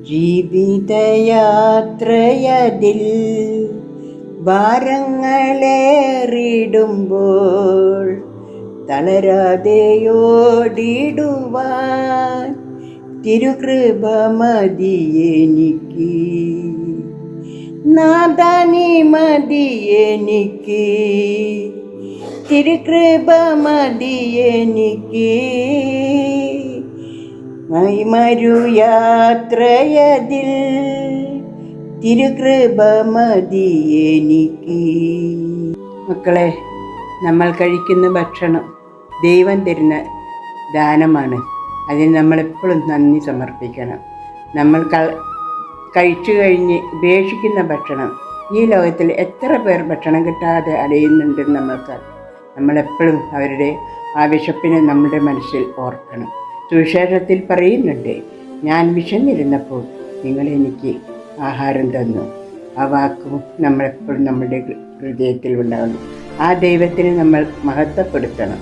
ജീവിതയാത്രയതിൽ ഭാരങ്ങളേറിടുമ്പോൾ തളരാതെയോടിടുവാൻ തിരുകൃപ മതിയെനിക്ക്, നാഥാനീ മതിയെനിക്ക്, തിരുകൃപ മതിയെനിക്ക്. മരുയാത്രയതിൽ തിരുകൃപ മതിയെനിക്ക്. മക്കളെ, നമ്മൾ കഴിക്കുന്ന ഭക്ഷണം ദൈവം തരുന്ന ദാനമാണ്. അതിന് നമ്മളെപ്പോഴും നന്ദി സമർപ്പിക്കണം. നമ്മൾ കഴിച്ചു കഴിഞ്ഞ് ഉപേക്ഷിക്കുന്ന ഭക്ഷണം, ഈ ലോകത്തിൽ എത്ര പേർ ഭക്ഷണം കിട്ടാതെ അലയുന്നുണ്ടെന്ന് നമ്മളെപ്പോഴും അവരുടെ ആ വിശപ്പിനെ നമ്മുടെ മനസ്സിൽ ഓർക്കണം. സുവിശേഷത്തിൽ പറയുന്നുണ്ട്, ഞാൻ വിശന്നിരുന്നപ്പോൾ നിങ്ങൾ എനിക്ക് ആഹാരം തന്നു. ആ വാക്കും നമ്മളെപ്പോഴും നമ്മുടെ ഹൃദയത്തിൽ ഉണ്ടാകണം. ആ ദൈവത്തിനെ നമ്മൾ മഹത്വപ്പെടുത്തണം.